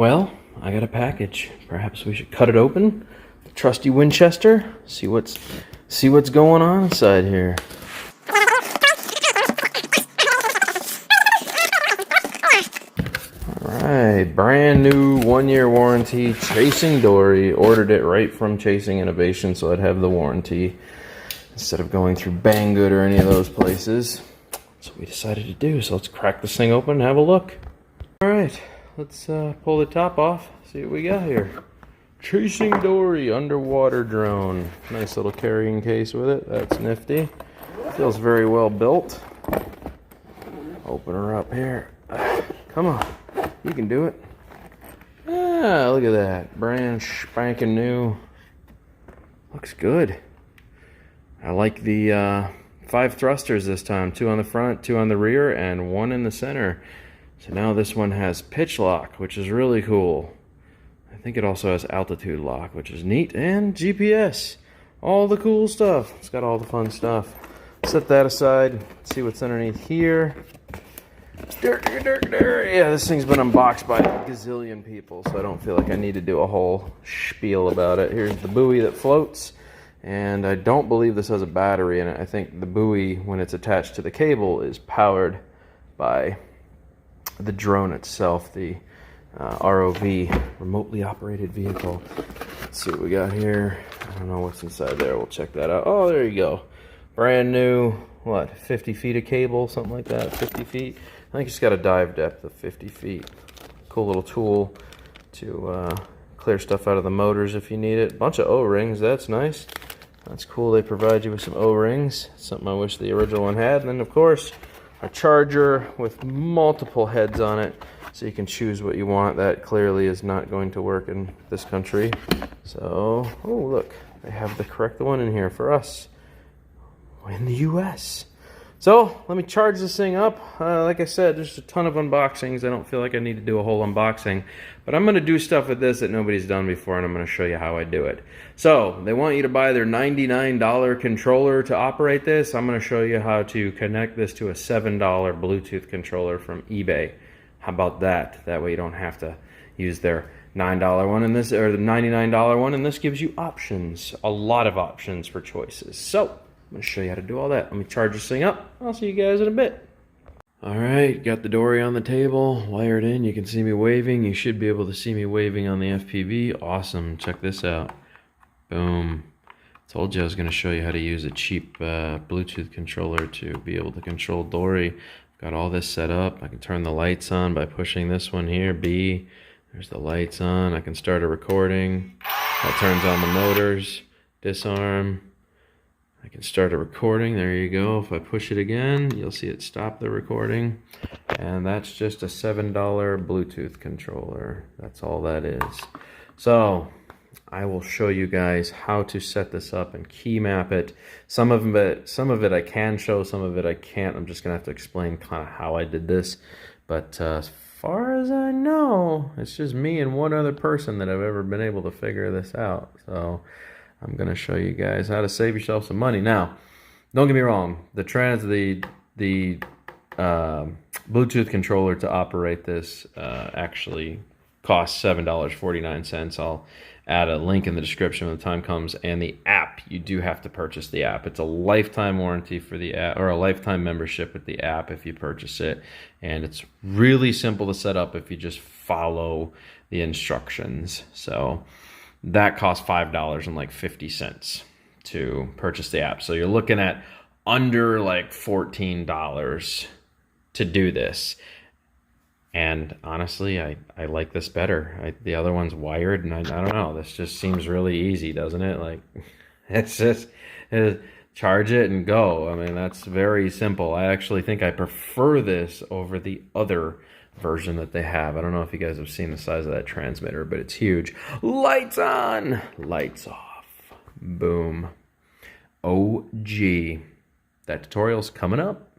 Well, I got a package. Perhaps we should cut it open. The trusty Winchester. See what's going on inside here. Alright, brand new 1-year warranty, Chasing Dory. Ordered it right from Chasing Innovation so I'd have the warranty instead of going through Banggood or any of those places. That's what we decided to do, so let's crack this thing open and have a look. Alright, let's pull the top off, see what we got here. Chasing Dory underwater drone. Nice little carrying case with it, that's nifty. Feels very well built. Open her up here. Come on, you can do it. Ah, look at that, brand spanking new. Looks good. I like the 5 thrusters this time, 2 on the front, 2 on the rear, and 1 in the center. So now this one has pitch lock, which is really cool. I think it also has altitude lock, which is neat, and GPS. All the cool stuff. It's got all the fun stuff. Set that aside, see what's underneath here. Yeah, this thing's been unboxed by a gazillion people, so I don't feel like I need to do a whole spiel about it. Here's the buoy that floats, and I don't believe this has a battery in it. I think the buoy, when it's attached to the cable, is powered by the drone itself, the ROV, remotely operated vehicle. Let's see what we got here. I don't know what's inside there. We'll check that out. Oh, there you go. Brand new, what, 50 feet of cable, something like that, 50 feet. I think it's got a dive depth of 50 feet. Cool little tool to clear stuff out of the motors if you need it. Bunch of O-rings, that's nice. That's cool, they provide you with some O-rings. Something I wish the original one had. And then, of course, a charger with multiple heads on it, so you can choose what you want. That clearly is not going to work in this country. So, oh look, they have the correct one in here for us in the US. So, let me charge this thing up. Like I said, there's a ton of unboxings. I don't feel like I need to do a whole unboxing, but I'm going to do stuff with this that nobody's done before, and I'm going to show you how I do it. So, they want you to buy their $99 controller to operate this. I'm going to show you how to connect this to a $7 Bluetooth controller from eBay. How about that? That way you don't have to use their $9 one in this, or the $99 one, and this gives you options, a lot of options for choices. So, I'm going to show you how to do all that. Let me charge this thing up. I'll see you guys in a bit. Alright, got the Dory on the table, wired in. You can see me waving. You should be able to see me waving on the FPV. Awesome. Check this out. Boom. Told you I was going to show you how to use a cheap Bluetooth controller to be able to control Dory. Got all this set up. I can turn the lights on by pushing this one here, B. There's the lights on. I can start a recording. That turns on the motors. Disarm. I can start a recording. There you go. If I push it again, you'll see it stop the recording. And that's just a $7 Bluetooth controller. That's all that is. So I will show you guys how to set this up and key map it. Some of it I can show, some of it I can't. I'm just gonna have to explain kind of how I did this. But as far as I know, it's just me and one other person that I've ever been able to figure this out. So I'm going to show you guys how to save yourself some money. Now, don't get me wrong. The Bluetooth controller to operate this actually costs $7.49. I'll add a link in the description when the time comes. And the app, you do have to purchase the app. It's a lifetime warranty for the app, or a lifetime membership with the app if you purchase it. And it's really simple to set up if you just follow the instructions. So that costs $5.50 to purchase the app. So you're looking at under like $14 to do this. And honestly, I like this better. The other one's wired, and I don't know. This just seems really easy, doesn't it? Like, it's just charge it and go. I mean, that's very simple. I actually think I prefer this over the other version that they have. I don't know if you guys have seen the size of that transmitter, but it's huge. Lights on, lights off. Boom. OG. That tutorial's coming up.